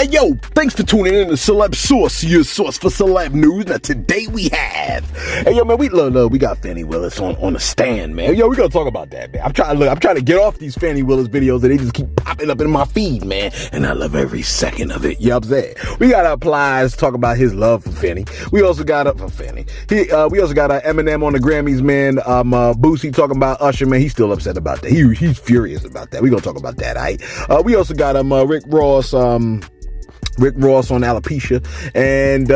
Hey yo, thanks for tuning in to Celeb Source, your source for celeb news. Now today we have, hey yo man, we got Fannie Willis on the stand, man. Yo, we gonna talk about that, man. I'm trying to get off these Fannie Willis videos that they just keep popping up in my feed, man. And I love every second of it. You know what I'm saying? We got Plies talk about his love for Fannie. We also got for Fannie. We also got Eminem on the Grammys, man. Boosie talking about Usher, man. He's still upset about that. He's furious about that. We gonna talk about that, alright? We also got Rick Ross on alopecia, and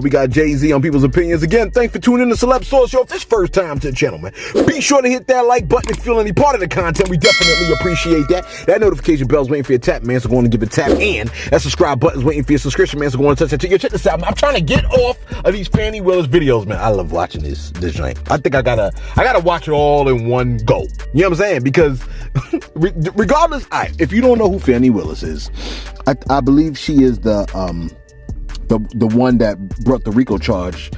we got Jay-Z on people's opinions. Again, thanks for tuning in to Celeb Source. Yo, if this first time to the channel, man, be sure to hit that like button if you feel any part of the content. We definitely appreciate that. That notification bell's waiting for your tap, man, so go on and give it a tap. And that subscribe button's waiting for your subscription, man, so go on and touch that. Yo, check this out, man. I'm trying to get off of these Fannie Willis videos, man. I love watching this joint. I think I gotta watch it all in one go. You know what I'm saying? Because regardless, if you don't know who Fannie Willis is, I believe she is the one that brought the RICO charge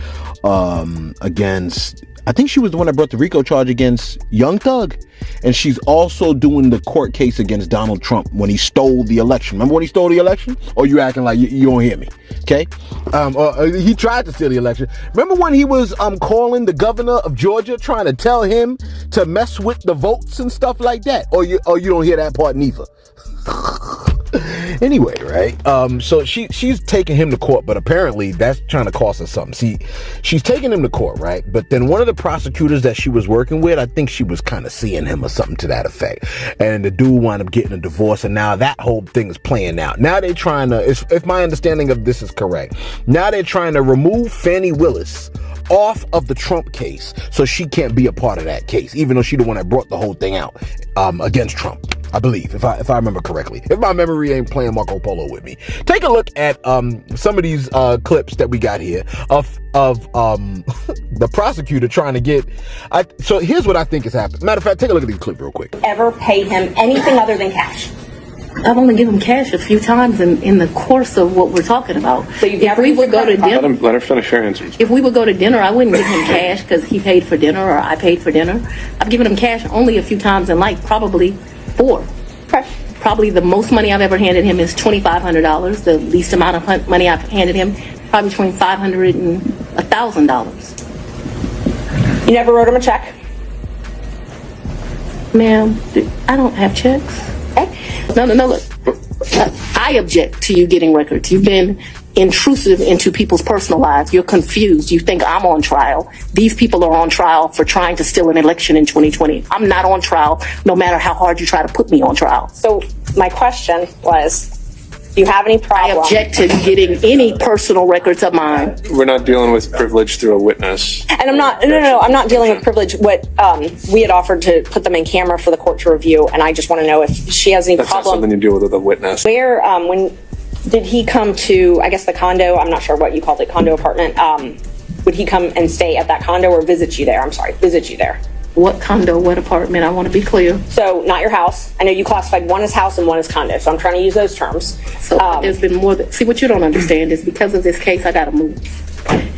against, I think she was the one that brought the RICO charge against Young Thug, and she's also doing the court case against Donald Trump when he stole the election. Remember when he stole the election? Or you acting like you don't hear me? Okay, he tried to steal the election. Remember when he was calling the governor of Georgia trying to tell him to mess with the votes and stuff like that? Or you don't hear that part neither? Anyway, right? So she's taking him to court, but apparently that's trying to cost us something. See, she's taking him to court, right? But then one of the prosecutors that she was working with, I think she was kind of seeing him or something to that effect. And the dude wound up getting a divorce, and now that whole thing is playing out. Now they're trying to, if my understanding of this is correct, now they're trying to remove Fannie Willis off of the Trump case so she can't be a part of that case, even though she's the one that brought the whole thing out against Trump. I believe, if I remember correctly. If my memory ain't playing Marco Polo with me. Take a look at some of these clips that we got here of the prosecutor trying to get. So here's what I think is happening. Matter of fact, take a look at these clips real quick. Ever pay him anything other than cash? I've only given him cash a few times in the course of what we're talking about. So if we would go to dinner, let her finish her answers. If we would go to dinner, I wouldn't give him cash because he paid for dinner or I paid for dinner. I've given him cash only a few times in life, probably 4. Okay. Probably the most money I've ever handed him is $2,500. The least amount of money I've handed him, probably between $500 and $1,000. You never wrote him a check? Ma'am, I don't have checks. Okay. No, look. I object to you getting records. You've been intrusive into people's personal lives. You're confused. You think I'm on trial. These people are on trial for trying to steal an election in 2020. I'm not on trial, no matter how hard you try to put me on trial. So my question was, do you have any problem? I object to getting any personal records of mine. We're not dealing with privilege through a witness. And I'm not, no, I'm not dealing with privilege. What we had offered to put them in camera for the court to review, and I just want to know if she has any That's problem. not something you deal with a witness. Where, when did he come to, I guess the condo, I'm not sure what you called it, condo apartment, would he come and stay at that condo or visit you there? I'm sorry, visit you there. What condo, what apartment? I want to be clear. So not your house. I know you classified one as house and one as condo, so I'm trying to use those terms. So there's been more see, what you don't understand is because of this case, I got to move.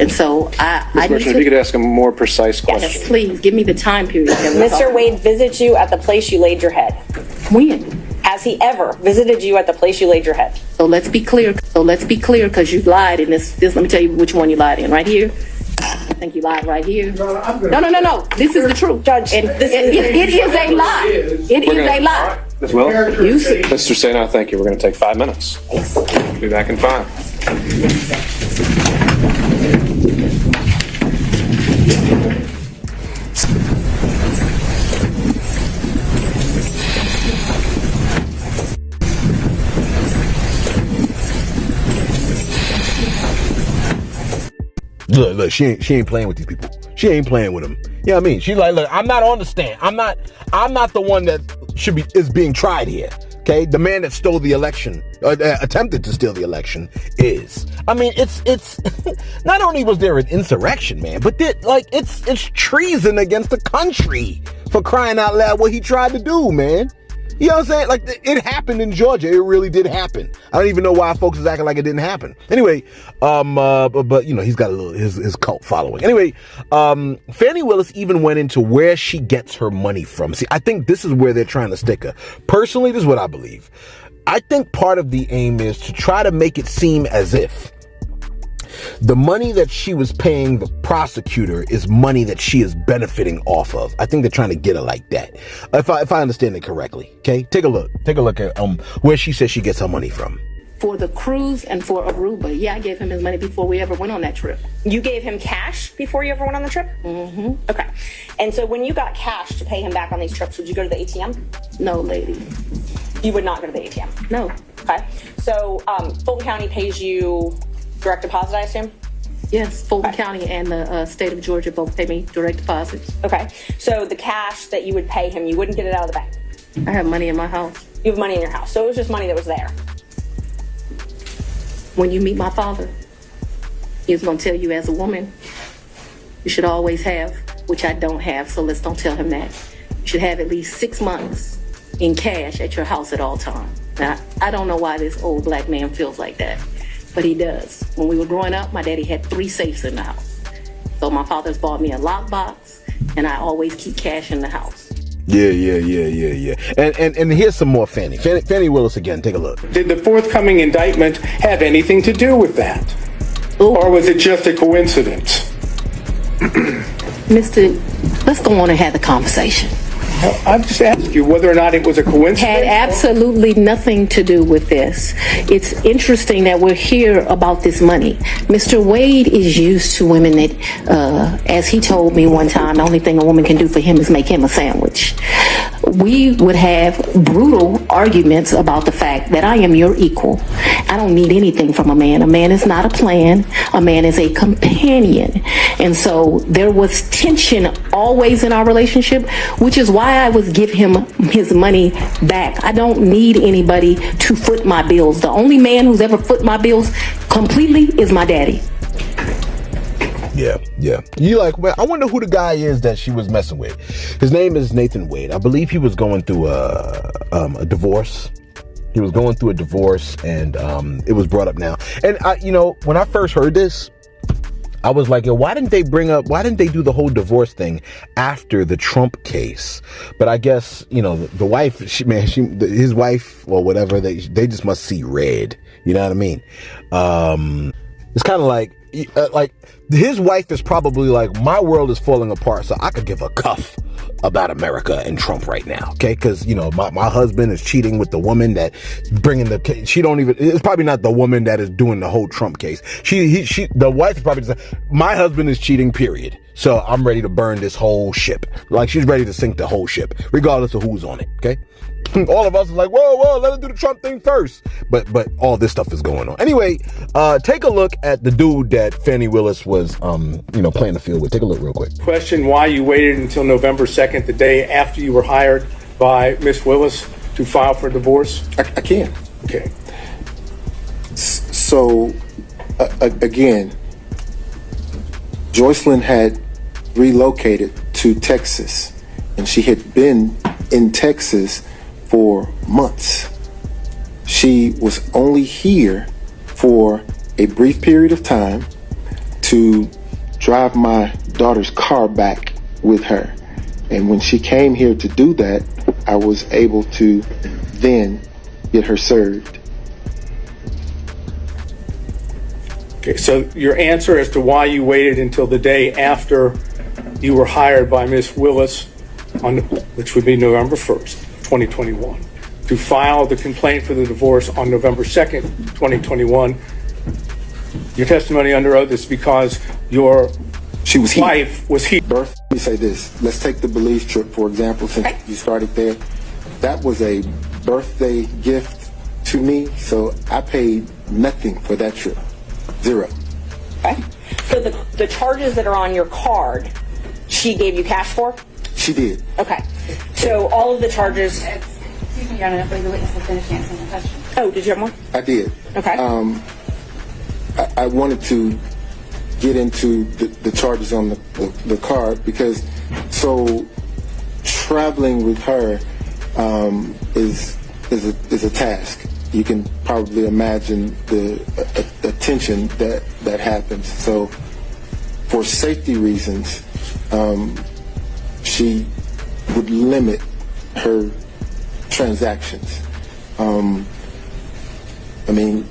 And so I need If you could ask a more precise question. Yes, please, give me the time period. Mr. Wade visits you at the place you laid your head. When? Has he ever visited you at the place you laid your head? So let's be clear, because you lied in this, let me tell you which one you lied in. Right here. I think you lied right here. No. This is the truth. Judge, and it is a lie. It is a lie. Well, Mr. Sena, thank you. We're going to take 5 minutes. Be back in 5. Look, she ain't playing with these people. She ain't playing with them. You know what I mean? She's like, look, I'm not on the stand. I'm not the one that is being tried here. Okay, the man that stole the election, attempted to steal the election, is. I mean, it's not only was there an insurrection, man, but it's treason against the country, for crying out loud, what he tried to do, man. You know what I'm saying? Like, it happened in Georgia. It really did happen. I don't even know why folks is acting like it didn't happen. Anyway, but you know, he's got a little, his cult following. Anyway, Fannie Willis even went into where she gets her money from. See, I think this is where they're trying to stick her. Personally, this is what I believe. I think part of the aim is to try to make it seem as if the money that she was paying the prosecutor is money that she is benefiting off of. I think they're trying to get her like that. If I understand it correctly. Okay, take a look at where she says she gets her money from. For the cruise and for Aruba, yeah, I gave him his money before we ever went on that trip. You gave him cash before you ever went on the trip? Mm-hmm. Okay. And so when you got cash to pay him back on these trips, would you go to the ATM? No, lady. You would not go to the ATM? No. Okay. So Fulton County pays you direct deposit, I assume? Yes, Fulton County and the state of Georgia both pay me direct deposits. Okay. So the cash that you would pay him, you wouldn't get it out of the bank? I have money in my house. You have money in your house. So it was just money that was there? When you meet my father, he's going to tell you as a woman, you should always have, which I don't have, so let's don't tell him that. You should have at least 6 months in cash at your house at all times. Now, I don't know why this old black man feels like that, but he does. When we were growing up, my daddy had 3 safes in the house. So my father's bought me a lockbox, and I always keep cash in the house. Yeah. And here's some more Fannie Willis again. Take a look. Did the forthcoming indictment have anything to do with that? Ooh. Or was it just a coincidence? Let's go on and have the conversation. I'm just asking you whether or not it was a coincidence. Had absolutely nothing to do with this. It's interesting that we're here about this money. Mr. Wade is used to women that, as he told me one time, the only thing a woman can do for him is make him a sandwich. We would have brutal arguments about the fact that I am your equal. I don't need anything from a man. A man is not a plan. A man is a companion. And so there was tension always in our relationship, which is why I would give him his money back. I don't need anybody to foot my bills. The only man who's ever foot my bills completely is my daddy. Yeah. You like, well, I wonder who the guy is that she was messing with. His name is Nathan Wade. I believe he was going through a divorce. He was going through a divorce, and it was brought up now. And when I first heard this, I was like, yo, why didn't they do the whole divorce thing after the Trump case? But I guess, the wife, his wife or whatever, they just must see red. You know what I mean? It's kind of like his wife is probably like, my world is falling apart, so I could give a cuff about America and Trump right now, okay? Because my husband is cheating with the woman that bringing the case. It's probably not the woman that is doing the whole Trump case. The wife is probably just my husband is cheating, period. So I'm ready to burn this whole ship. Like, she's ready to sink the whole ship, regardless of who's on it, okay? All of us are like, whoa, let us do the Trump thing first. But all this stuff is going on. Anyway, take a look at the dude that Fannie Willis was, playing the field with. Take a look real quick. Question why you waited until November 2nd, the day after you were hired by Miss Willis, to file for divorce? I can. Okay. So, again, Joycelyn had relocated to Texas, and she had been in Texas for months. She was only here for a brief period of time to drive my daughter's car back with her. And when she came here to do that, I was able to then get her served. Okay, so your answer as to why you waited until the day after you were hired by Miss Willis, which would be November 1st, 2021, to file the complaint for the divorce on November 2nd, 2021. Your testimony under oath is because your wife was here. Birth, let me say this. Let's take the Belize trip, for example, since you started there. That was a birthday gift to me, so I paid nothing for that trip. Zero. Okay. So the charges that are on your card, she gave you cash for? She did. Okay. So all of the charges... Excuse me, Your Honor, I believe the witness has finished answering the question. Oh, did you have more? I did. Okay. I wanted to get into the charges on the card because traveling with her is a task. You can probably imagine the attention that happens. So for safety reasons, she would limit her transactions. I mean,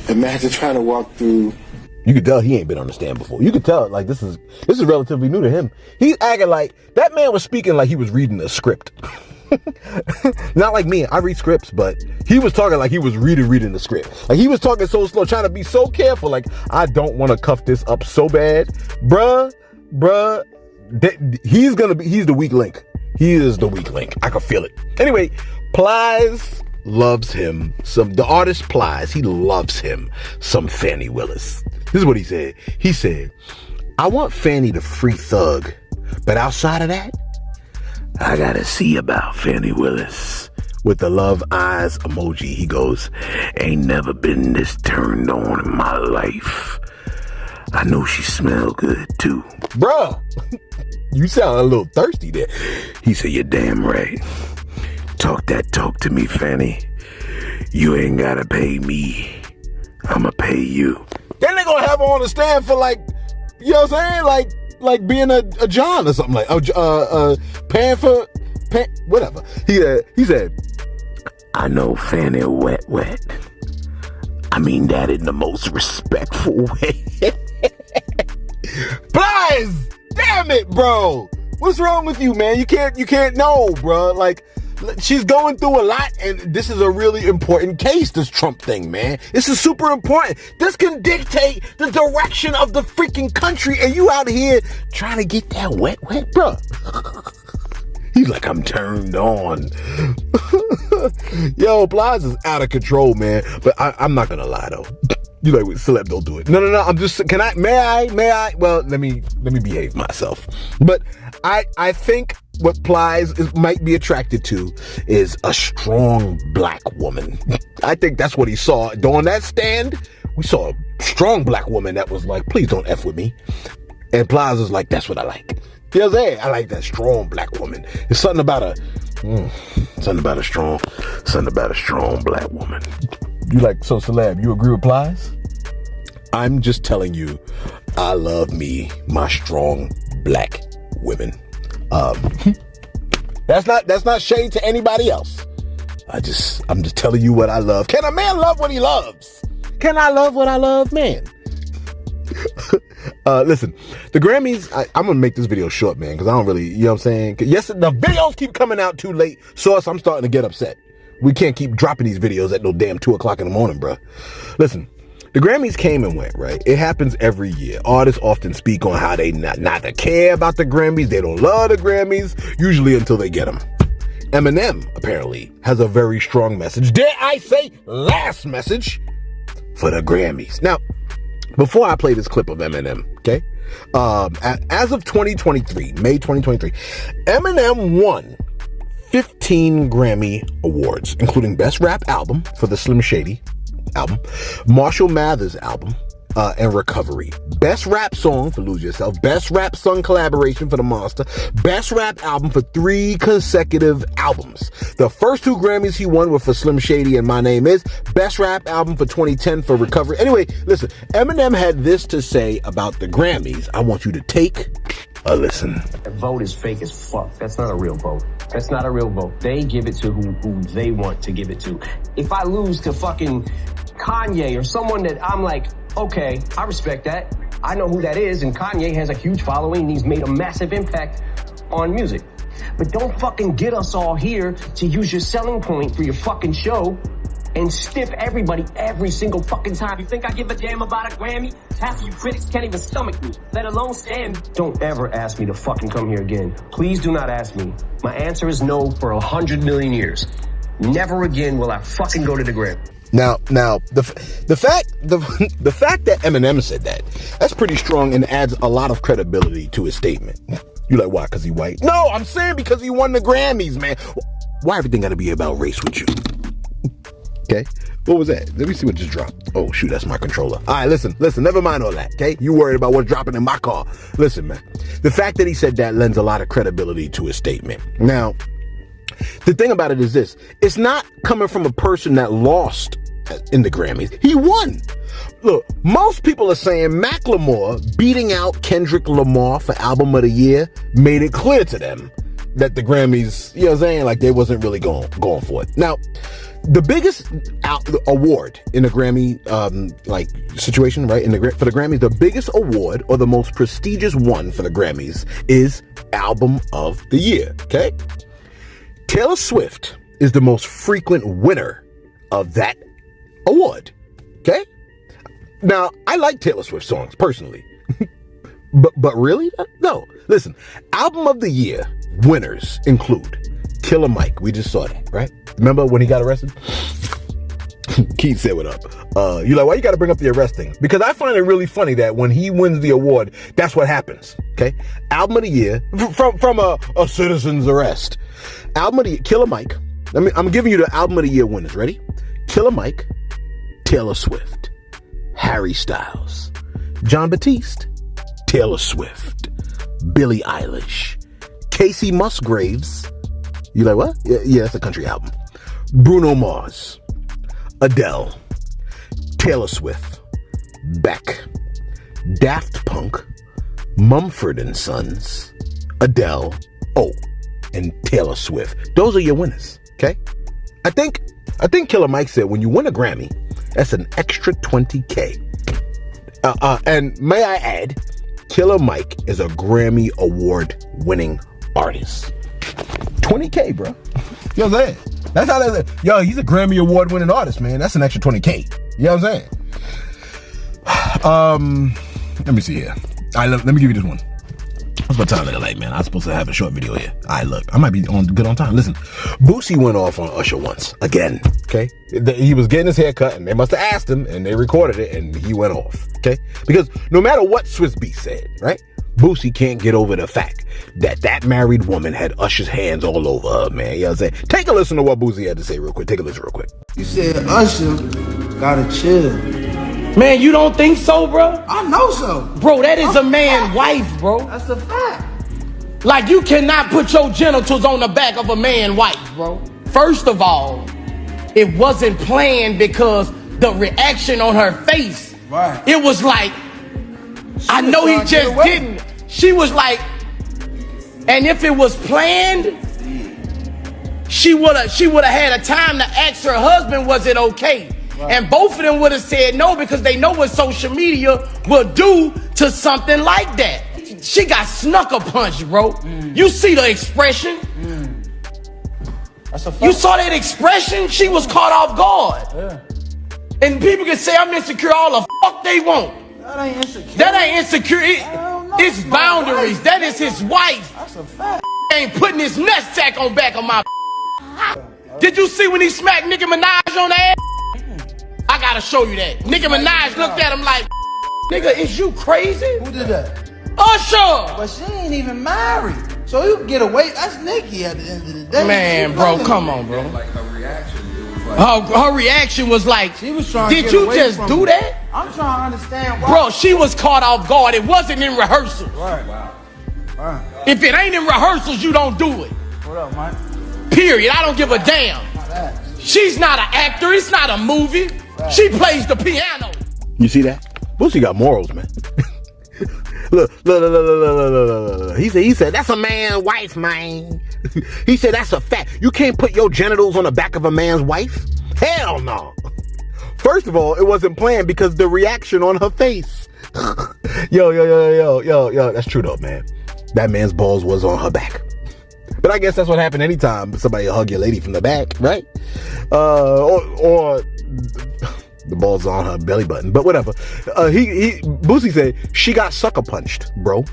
imagine trying to walk through. You could tell he ain't been on the stand before. You could tell, like, this is relatively new to him. He's acting like, that man was speaking like he was reading a script. Not like me, I read scripts, but he was talking like he was reading the script. Like, he was talking so slow, trying to be so careful, like, I don't want to cuff this up so bad. Bruh, he's the weak link. He is the weak link. I can feel it. Anyway, Plies loves him. The artist Plies, he loves him some Fannie Willis. This is what he said. He said, I want Fannie to free Thug, but outside of that, I gotta see about Fannie Willis. With the love eyes emoji, he goes, ain't never been this turned on in my life. I know she smell good too. Bruh, you sound a little thirsty there. He said, you're damn right. Talk that talk to me, Fannie. You ain't gotta pay me. I'ma pay you. Then they gonna have her on the stand for, like, you know what I'm saying? Like being a John or something, like paying for whatever. He said, I know Fannie wet. I mean that in the most respectful way. Plies! Damn it, bro! What's wrong with you, man? You can't know, bro. Like, she's going through a lot, and this is a really important case, this Trump thing, man. This is super important. This can dictate the direction of the freaking country, and you out here trying to get that wet, bro. He's like, I'm turned on. Yo, Plies is out of control, man. But I'm not gonna lie, though. You like, Celeb, don't do it. No. I'm just, may I? Well, let me behave myself. But I think what Plies might be attracted to is a strong black woman. I think that's what he saw. On that stand, we saw a strong black woman that was like, please don't F with me. And Plies is like, that's what I like. You know what I'm saying? I like that strong black woman. There's something about a strong black woman. You like, so Celeb, you agree with Plies? I'm just telling you, I love me, my strong black women. That's not shade to anybody else. I'm just telling you what I love. Can a man love what he loves? Can I love what I love, man? Listen, the Grammys, I'm gonna make this video short, man, because I don't really, you know what I'm saying? Yes, the videos keep coming out too late, so I'm starting to get upset. We can't keep dropping these videos at no damn 2 o'clock in the morning, bro. Listen, the Grammys came and went, right? It happens every year. Artists often speak on how they neither care about the Grammys, they don't love the Grammys, usually until they get them. Eminem, apparently, has a very strong message. Dare I say, last message for the Grammys. Now, before I play this clip of Eminem, okay? As of 2023, May 2023, Eminem won 15 Grammy Awards, including Best Rap Album for the Slim Shady album, Marshall Mathers album, and Recovery. Best Rap Song for Lose Yourself, Best Rap Song Collaboration for The Monster, Best Rap Album for 3 consecutive albums. The first 2 Grammys he won were for Slim Shady and My Name Is, Best Rap Album for 2010 for Recovery. Anyway, listen, Eminem had this to say about the Grammys. I want you to take a listen. That vote is fake as fuck. That's not a real vote. That's not a real vote. They give it to who they want to give it to. If I lose to fucking Kanye or someone that I'm like, okay, I respect that. I know who that is, and Kanye has a huge following, and he's made a massive impact on music. But don't fucking get us all here to use your selling point for your fucking show and stiff everybody every single fucking time. You think I give a damn about a Grammy? Half of you critics can't even stomach me, let alone stand. Don't ever ask me to fucking come here again. Please do not ask me. My answer is no for 100 million years. Never again will I fucking go to the Grammy. Now, the fact that Eminem said that's pretty strong and adds a lot of credibility to his statement. You like, why? Because he white? No, I'm saying because he won the Grammys, man. Why everything got to be about race with you? Okay, what was that? Let me see what just dropped. Oh shoot, that's my controller. All right, listen, never mind all that, okay? You worried about what's dropping in my car. Listen, man, the fact that he said that lends a lot of credibility to his statement. Now, the thing about it is this, it's not coming from a person that lost in the Grammys. He won. Look, most people are saying Macklemore beating out Kendrick Lamar for Album of the Year made it clear to them that the Grammys, you know what I'm saying, like they wasn't really going for it. Now, the biggest award in the Grammy like situation, right? For the Grammys, the biggest award or the most prestigious one for the Grammys is Album of the Year. Okay, Taylor Swift is the most frequent winner of that award. Okay, now I like Taylor Swift songs personally. But really? No. Listen, Album of the Year winners include Killer Mike. We just saw that, right? Remember when he got arrested? Keith said what up. You're like, why you got to bring up the arrest thing? Because I find it really funny that when he wins the award, that's what happens. Okay? Album of the Year from a citizen's arrest. Album of the Year, Killer Mike. I'm giving you the Album of the Year winners. Ready? Killer Mike, Taylor Swift, Harry Styles, John Batiste, Taylor Swift, Billie Eilish, Casey Musgraves. You like what? Yeah, that's a country album. Bruno Mars, Adele, Taylor Swift, Beck, Daft Punk, Mumford & Sons, Adele, and Taylor Swift. Those are your winners, okay? I think Killer Mike said when you win a Grammy, that's an extra $20K. And may I add, Killer Mike is a Grammy Award winning artist. $20K, bro. You know what I'm saying? That's how that is. Yo, he's a Grammy Award winning artist, man. That's an extra $20K. You know what I'm saying? Let me see here. All right, let me give you this one. What's my time looking like, man? I was supposed to have a short video here. All right, look, I might be good on time. Listen, Boosie went off on Usher once, again, okay? He was getting his hair cut, and they must have asked him, and they recorded it, and he went off, okay? Because no matter what Swiss Beats said, right? Boosie can't get over the fact that married woman had Usher's hands all over her, man. You know what I'm saying? Take a listen to what Boosie had to say real quick. Take a listen real quick. You said Usher gotta chill. Man, you don't think so, bro? I know so. Bro, that is a man's wife, bro. That's a fact. Like, you cannot put your genitals on the back of a man's wife, bro. First of all, it wasn't planned because the reaction on her face. Right. It was like, I know he just didn't. She was like, and if it was planned, she would have had a time to ask her husband, was it okay? Right. And both of them would have said no because they know what social media will do to something like that. She got snucker punched, bro. You see the expression? That's a fact. You saw that expression? She was caught off guard. Yeah. And people can say I'm insecure all the fuck they want. That ain't insecure. That ain't insecure. It's boundaries. That is his wife. That's a fact. Ain't putting his nutsack on back of my. Did you see when he smacked Nicki Minaj on the ass? I gotta show you that. Nicki Minaj looked at him like, nigga, is you crazy? Who did that? Usher! But she ain't even married. So you can get away. That's Nicki at the end of the day. Man, bro, come on, bro. Like her reaction, it was like her reaction was like, she was trying to did get you away just from do me. that? I'm trying to understand why. Bro, she was caught off guard. It wasn't in rehearsal. Right. Wow. Right. If it ain't in rehearsals, you don't do it. What up, Mike? Period. I don't give a damn. She's not an actor. It's not a movie. She plays the piano. You see that? Boosie got morals, man. Look. He said, that's a man's wife, man. He said, that's a fact. You can't put your genitals on the back of a man's wife? Hell no. First of all, it wasn't planned because the reaction on her face. Yo. That's true though, man. That man's balls was on her back. But I guess that's what happened anytime somebody hug your lady from the back, right? Or the balls on her belly button, but whatever. Boosie said she got sucker punched, bro.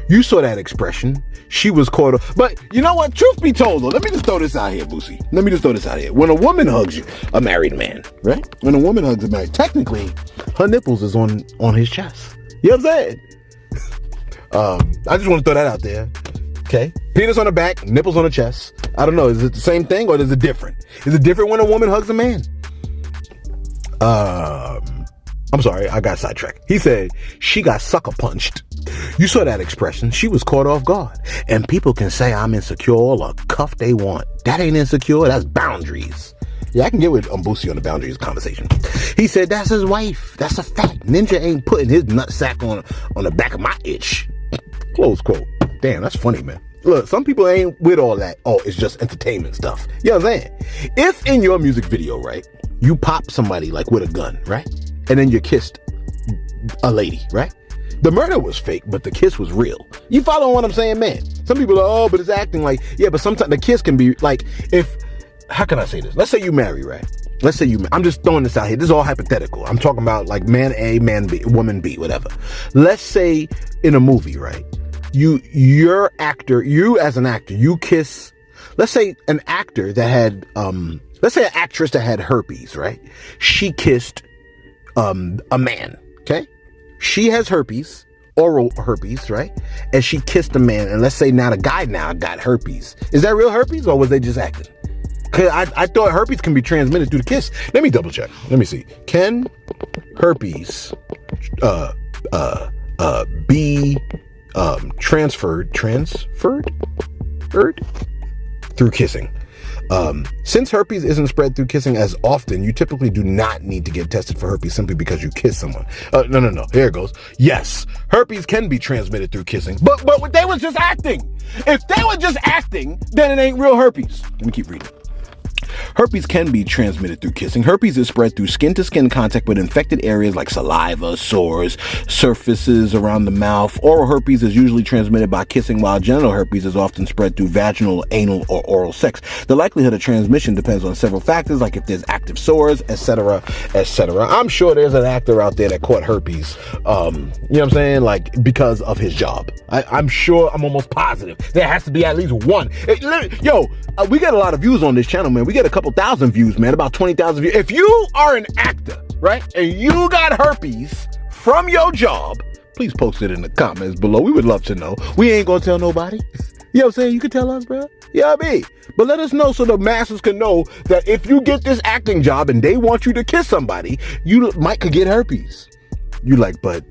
You saw that expression. She was caught up. But you know what? Truth be told, though, let me just throw this out here, Boosie. Let me just throw this out here. When a woman hugs you, a married man, right? When a woman hugs a married, technically, her nipples is on his chest. You know what I'm saying? I just want to throw that out there. Okay, penis on the back, nipples on the chest. I don't know. Is it the same thing or is it different? Is it different when a woman hugs a man? I'm sorry, I got sidetracked. He said she got sucker punched. You saw that expression. She was caught off guard. And people can say I'm insecure all the cuff they want. That ain't insecure. That's boundaries. Yeah, I can get with Boosie on the boundaries conversation. He said that's his wife. That's a fact. Ninja ain't putting his nutsack on the back of my itch. Close quote. Damn, that's funny, man. Look, some people ain't with all that. Oh, it's just entertainment stuff. You know what I'm saying? If in your music video, right, you pop somebody like with a gun, right? And then you kissed a lady, right? The murder was fake, but the kiss was real. You follow what I'm saying, man? Some people are, oh, but it's acting like, yeah, but sometimes the kiss can be like, how can I say this? Let's say you marry, right? Let's say I'm just throwing this out here. This is all hypothetical. I'm talking about like man A, man B, woman B, whatever. Let's say in a movie, right? You as an actor, you kiss, let's say an actor that had, let's say an actress that had herpes, right? She kissed, a man, okay? She has herpes, oral herpes, right? And she kissed a man, and let's say now the guy now got herpes. Is that real herpes, or was they just acting? Cause I thought herpes can be transmitted through the kiss. Let me double check. Let me see. Can herpes, be transferred through kissing? Since herpes isn't spread through kissing as often, you typically do not need to get tested for herpes simply because you kiss someone. No. Here it goes. Yes, herpes can be transmitted through kissing, but they was just acting. If they were just acting, then it ain't real herpes. Let me keep reading. Herpes can be transmitted through kissing. Herpes is spread through skin-to-skin contact with infected areas like saliva, sores, surfaces around the mouth. Oral herpes is usually transmitted by kissing, while genital herpes is often spread through vaginal, anal, or oral sex. The likelihood of transmission depends on several factors, like if there's active sores, etc., etc. I'm sure there's an actor out there that caught herpes, you know what I'm saying, like because of his job. I'm sure, I'm almost positive there has to be at least one. We got a lot of views on this channel, man. We get a couple thousand views, man, about 20,000 views. If you are an actor, right, and you got herpes from your job, please post it in the comments below. We would love to know. We ain't gonna tell nobody. You know what I'm saying? You can tell us, bro. You know what I mean? But let us know so the masses can know that if you get this acting job and they want you to kiss somebody, you could get herpes. You like, but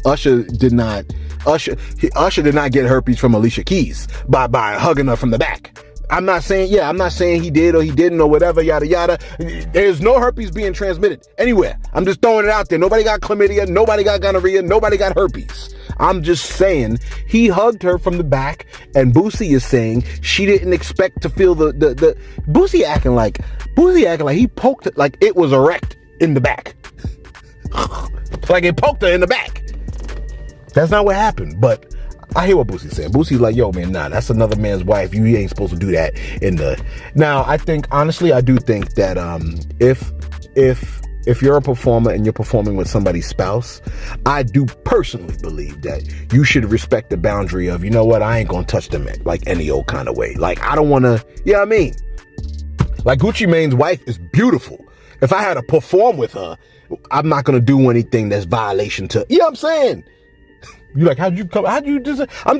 Usher did not get herpes from Alicia Keys by hugging her from the back. I'm not saying he did or he didn't or whatever, yada, yada. There's no herpes being transmitted anywhere. I'm just throwing it out there. Nobody got chlamydia. Nobody got gonorrhea. Nobody got herpes. I'm just saying he hugged her from the back, and Boosie is saying she didn't expect to feel the Boosie acting like he poked it like it was erect in the back. Like it poked her in the back. That's not what happened, but I hear what Boosie's saying. Boosie's like, yo, man, nah, that's another man's wife. You ain't supposed to do that Now, I think, honestly, I do think that if you're a performer and you're performing with somebody's spouse, I do personally believe that you should respect the boundary of, you know what, I ain't gonna touch them like any old kind of way. Like, I don't wanna, you know what I mean? Like, Gucci Mane's wife is beautiful. If I had to perform with her, I'm not gonna do anything that's violation to, you know what I'm saying? You like, I'm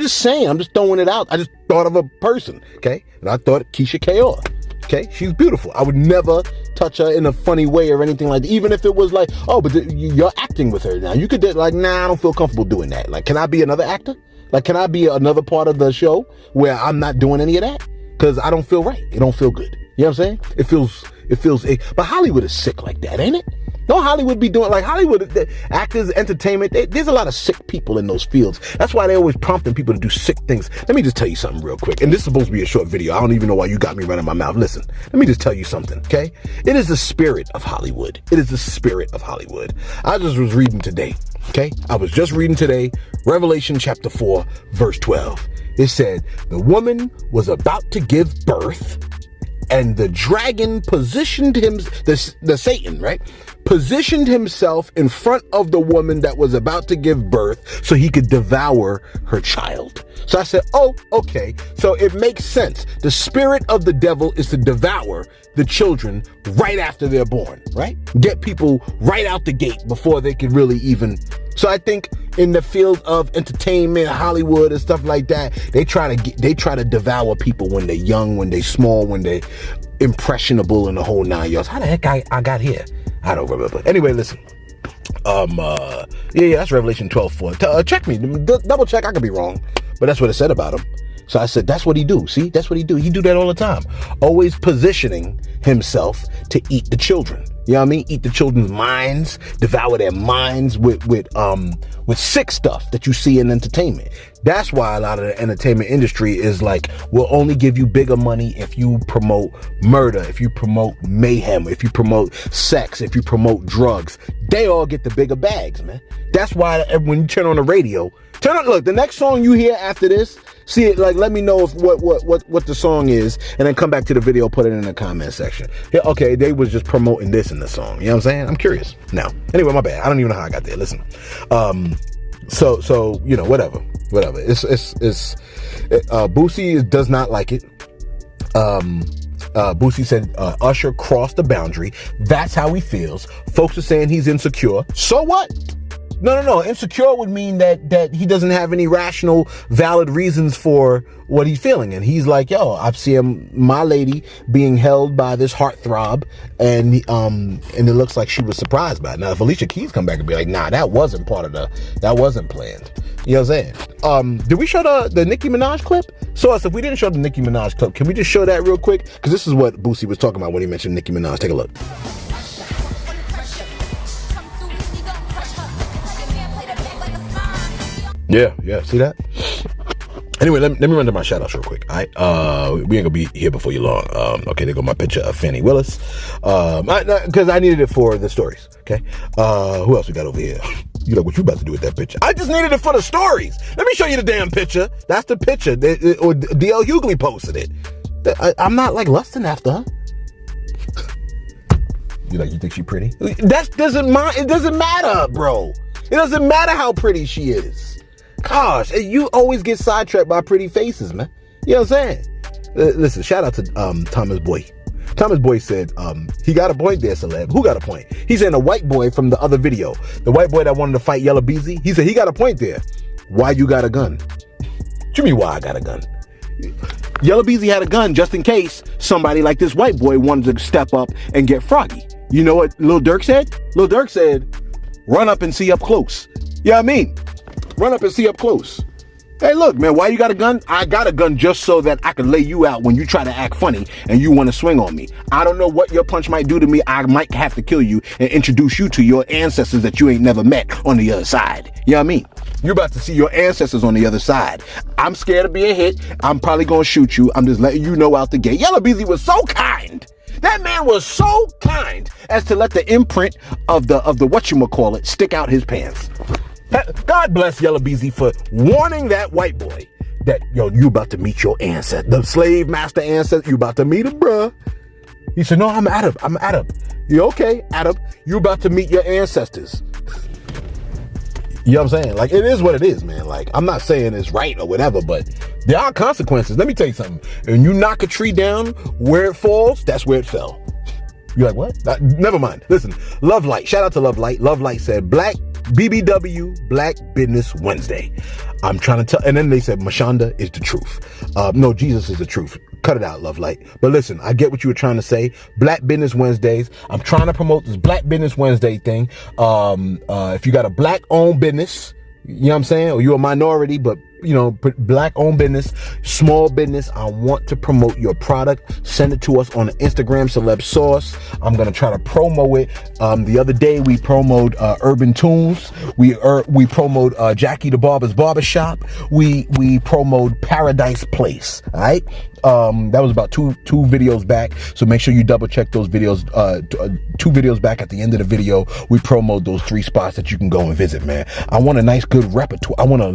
just saying, I'm just throwing it out. I just thought of a person, okay? And I thought Keisha K.R., okay? She's beautiful. I would never touch her in a funny way or anything like that. Even if it was like, oh, but you're acting with her now. You could like, nah, I don't feel comfortable doing that. Like, can I be another actor? Like, can I be another part of the show where I'm not doing any of that? Because I don't feel right. It don't feel good. You know what I'm saying? It feels, but Hollywood is sick like that, ain't it? No, Hollywood be doing, like Hollywood, actors, entertainment, there's a lot of sick people in those fields. That's why they're always prompting people to do sick things. Let me just tell you something real quick. And this is supposed to be a short video. I don't even know why you got me running my mouth. Listen, let me just tell you something, okay? It is the spirit of Hollywood. It is the spirit of Hollywood. I just was reading today, okay? I was just reading today, Revelation chapter 4, verse 12. It said, the woman was about to give birth, and the dragon positioned him, the Satan, right? Positioned himself in front of the woman that was about to give birth so he could devour her child. So I said, oh, okay. So it makes sense. The spirit of the devil is to devour the children right after they're born, right? Get people right out the gate before they could really even. So I think in the field of entertainment, Hollywood and stuff like that, they try to devour people when they're young, when they're small, when they're impressionable and the whole 9 yards. How the heck I got here? I don't remember. Anyway, listen. Yeah, that's Revelation 12:4. Check me, double check. I could be wrong, but that's what it said about him. So I said, that's what he do. See, that's what he do. He do that all the time. Always positioning himself to eat the children. You know what I mean? Eat the children's minds, devour their minds with sick stuff that you see in entertainment. That's why a lot of the entertainment industry is like, we'll only give you bigger money if you promote murder, if you promote mayhem, if you promote sex, if you promote drugs. They all get the bigger bags, man. That's why when you turn on the radio, look, the next song you hear after this, see it, like, let me know if what the song is, and then come back to the video, put it in the comment section. Yeah, okay, they was just promoting this in the song. You know what I'm saying? I'm curious. Now, anyway, my bad. I don't even know how I got there. Listen. So you know, whatever. Boosie does not like it. Boosie said Usher crossed the boundary. That's how he feels. Folks are saying he's insecure. So what? No. Insecure would mean that he doesn't have any rational, valid reasons for what he's feeling. And he's like, yo, I've seen my lady being held by this heartthrob, and it looks like she was surprised by it. Now, if Alicia Keys come back and be like, nah, that wasn't planned. You know what I'm saying? Did we show the Nicki Minaj clip? So if we didn't show the Nicki Minaj clip, can we just show that real quick? Because this is what Boosie was talking about when he mentioned Nicki Minaj. Take a look. Yeah, see that? Anyway, let me run to my shout outs real quick. All right, we ain't gonna be here before you long. Okay, there go my picture of Fannie Willis. Because I needed it for the stories. Okay, who else we got over here? You know what you about to do with that picture? I just needed it for the stories. Let me show you the damn picture. That's the picture. Or D.L. Hughley posted it. I'm not like lusting after her. You think she pretty? It doesn't matter, bro. It doesn't matter how pretty she is. Gosh, you always get sidetracked by pretty faces, man. You know what I'm saying? Listen, shout out to Thomas Boy. Thomas Boy said, he got a point there, Celeb. Who got a point? He's saying the white boy from the other video. The white boy that wanted to fight Yellow Beezy. He said he got a point there. Why you got a gun? What you mean why I got a gun? Yellow Beezy had a gun just in case somebody like this white boy wanted to step up and get froggy. You know what Lil Durk said? Lil Durk said, run up and see up close. You know what I mean? Run up and see up close. Hey, look, man, why you got a gun? I got a gun just so that I can lay you out when you try to act funny and you want to swing on me. I don't know what your punch might do to me. I might have to kill you and introduce you to your ancestors that you ain't never met on the other side. You know what I mean? You're about to see your ancestors on the other side. I'm scared to be a hit. I'm probably going to shoot you. I'm just letting you know out the gate. Yellow Beezy was so kind. That man was so kind as to let the imprint of the whatchamacallit stick out his pants. God bless Yellow Beezy for warning that white boy that, yo, you about to meet your ancestor, the slave master ancestor. You about to meet him, bruh. He said, no, I'm Adam. You okay, Adam? You about to meet your ancestors. You know what I'm saying? Like, it is what it is, man. Like, I'm not saying it's right or whatever, but there are consequences. Let me tell you something. When you knock a tree down, where it falls, that's where it fell. You're like, what? Never mind. Listen, Love Light. Shout out to Love Light. Love Light said, BBW, Black Business Wednesday. I'm trying to tell, and then they said Mashonda is the truth. No, Jesus is the truth. Cut it out, Love Light. But listen, I get what you were trying to say. Black Business Wednesdays. I'm trying to promote this Black Business Wednesday thing. If you got a black owned business, you know what I'm saying, or you're a minority, but you know, black owned business, small business, I want to promote your product. Send it to us on Instagram, Celeb Sauce. I'm going to try to promo it. The other day we promoted Urban Tunes. We promoted Jackie the Barber's Barbershop. We promoted Paradise Place. All right. That was about two videos back. So make sure you double check those videos. 2 videos back at the end of the video, we promote those 3 spots that you can go and visit, man. I want a nice, good repertoire. I want a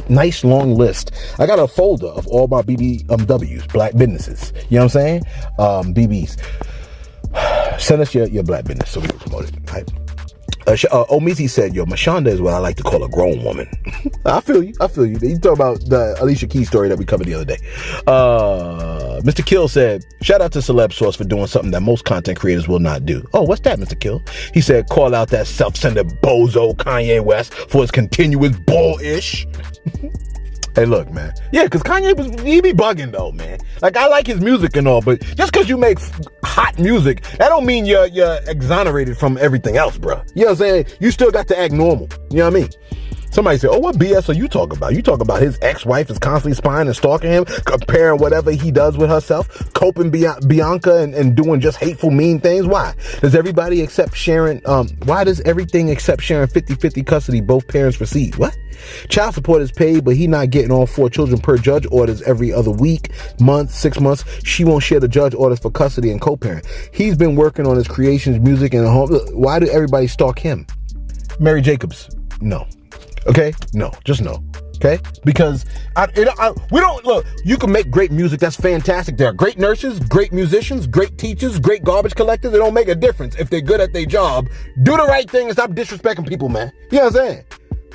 nice long list. I got a folder of all my BBWs, black businesses. You know what I'm saying? BBs. Send us your black business so we can promote it. Right? Omizi said, yo, Mashonda is what I like to call a grown woman. I feel you. You talk about the Alicia Keys story that we covered the other day. Mr. Kill said, shout out to Celeb Source for doing something that most content creators will not do. Oh, what's that, Mr. Kill? He said, call out that self-centered bozo Kanye West for his continuous bullish. Hey, look, man. Yeah, because Kanye he be bugging though, man. Like, I like his music and all, but just because you make hot music, that don't mean you're exonerated from everything else, bro. You know what I'm saying? You still got to act normal. You know what I mean? Somebody say, oh, what BS are you talking about? You talking about his ex-wife is constantly spying and stalking him, comparing whatever he does with herself, coping Bianca and doing just hateful, mean things. Why? Does everybody except sharing, why does everything except sharing 50-50 custody both parents receive? What? Child support is paid, but he not getting all 4 children per judge orders every other week, month, 6 months. She won't share the judge orders for custody and co-parent. He's been working on his creations, music, and home. Why do everybody stalk him? Mary Jacobs, no. Okay? No, just no. Okay? Because we don't, look, you can make great music. That's fantastic. There are great nurses, great musicians, great teachers, great garbage collectors. It don't make a difference if they're good at their job. Do the right thing and stop disrespecting people, man. You know what I'm saying?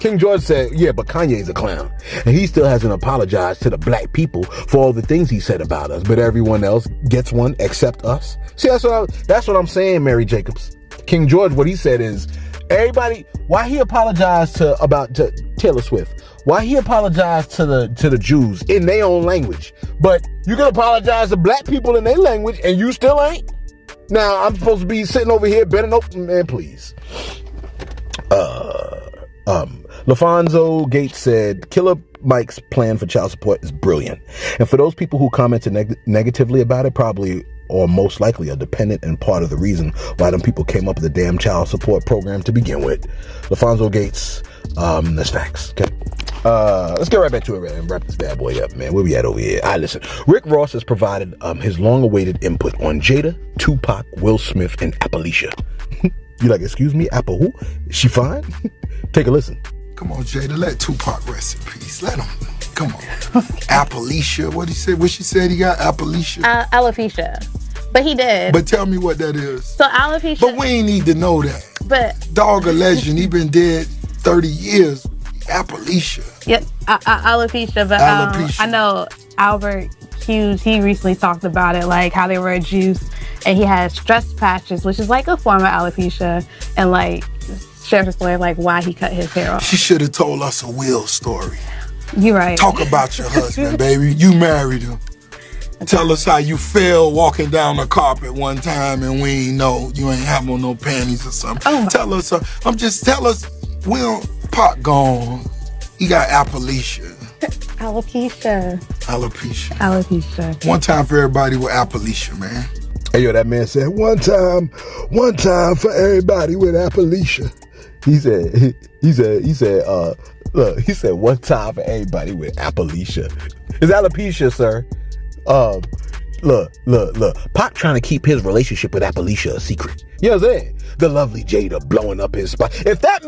King George said, yeah, but Kanye's a clown. And he still hasn't apologized to the black people for all the things he said about us. But everyone else gets one except us. See, that's what I'm saying, Mary Jacobs. King George, what he said is, everybody, why he apologized to Taylor Swift? Why he apologized to the Jews in their own language? But you can apologize to black people in their language and you still ain't? Now, I'm supposed to be sitting over here better no, man, please. LaFonso Gates said, Killer Mike's plan for child support is brilliant. And for those people who commented negatively about it, probably or most likely are dependent and part of the reason why them people came up with the damn child support program to begin with. LaFonso Gates, that's facts. Okay. Let's get right back to it and wrap this bad boy up, man. Where we at over here? Listen. Rick Ross has provided his long-awaited input on Jada, Tupac, Will Smith, and Appalachia. You like, excuse me, Apple who? Is she fine? Take a listen. Come on, Jada, let Tupac rest in peace. Let him. Come on. Appalachia, what he said? What she said he got? Appalachia? Alopecia. But he did. But tell me what that is. So alopecia. But we ain't need to know that. But. Dog a legend. He been dead 30 years. Appalachia. Yep. Alopecia. But Alopecia. I know Albert Hughes, he recently talked about it, like how they were a juice and he had stress patches, which is like a form of alopecia, and like shared a story like why he cut his hair off. She should have told us a Will story. You right. Talk about your husband, baby. You married him. Tell us how you fell walking down the carpet one time and we ain't know you ain't have on no panties or something. Oh tell us, tell us, Will Pop gone. He got Appalachia. Alopecia. One time for everybody with Appalachia, man. Hey, yo, that man said, one time for everybody with Appalachia. He said, one time for everybody with Appalachia. It's alopecia, sir. Look. Pac trying to keep his relationship with Appalachia a secret. You know what I'm saying? The lovely Jada blowing up his spot. If that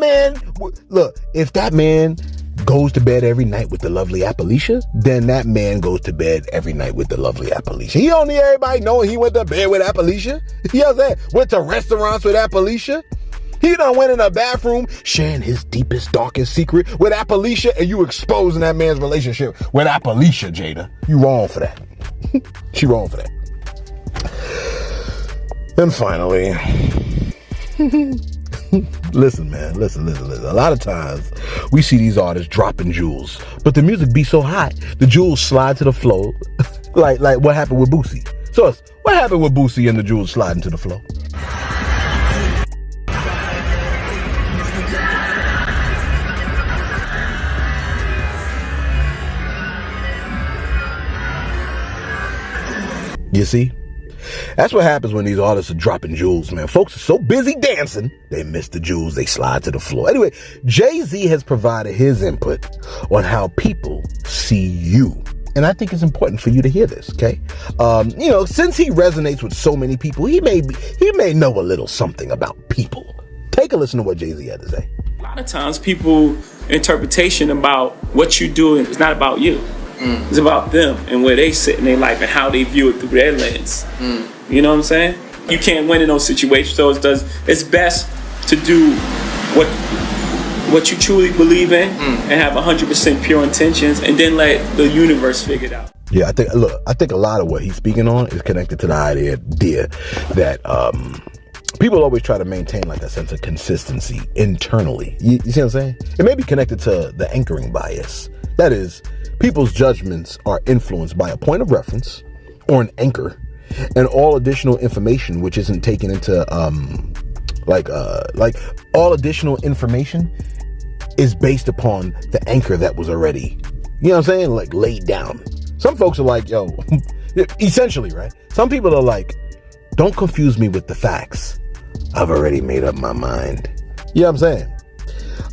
man goes to bed every night with the lovely Appalachia, then that man goes to bed every night with the lovely Appalachia. He don't need everybody knowing he went to bed with Appalachia. You know what I'm saying? Went to restaurants with Appalachia. He done went in a bathroom sharing his deepest, darkest secret with Appalachia, and you exposing that man's relationship with Appalachia, Jada. You wrong for that. She wrong for that. And finally, listen, man, listen. A lot of times we see these artists dropping jewels, but the music be so hot, the jewels slide to the floor, like what happened with Boosie. So what happened with Boosie and the jewels sliding to the floor? You see? That's what happens when these artists are dropping jewels, man. Folks are so busy dancing, they miss the jewels, they slide to the floor. Anyway, Jay-Z has provided his input on how people see you. And I think it's important for you to hear this, okay? Since he resonates with so many people, he may know a little something about people. Take a listen to what Jay-Z had to say. A lot of times people interpretation about what you do is not about you. It's about them and where they sit in their life and how they view it through their lens. You know what I'm saying? You can't win in those situations, so it's best to do what you truly believe in and have 100% pure intentions, and then let the universe figure it out. Yeah, I think a lot of what he's speaking on is connected to the idea that people always try to maintain like a sense of consistency internally. You see what I'm saying? It may be connected to the anchoring bias. That is, people's judgments are influenced by a point of reference or an anchor, and all additional information which isn't taken into all additional information is based upon the anchor that was already, you know what I'm saying, like laid down. Some folks are like, yo, essentially, right? Some people are like, don't confuse me with the facts. I've already made up my mind. You know what I'm saying?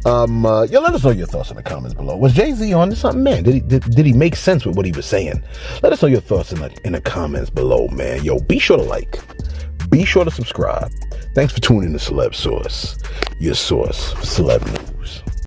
Yo, let us know your thoughts in the comments below. Was Jay-Z on to something, man? Did he make sense with what he was saying? Let us know your thoughts in the comments below, man. Yo, be sure to like. Be sure to subscribe. Thanks for tuning in to Celeb Source, your source for celeb news.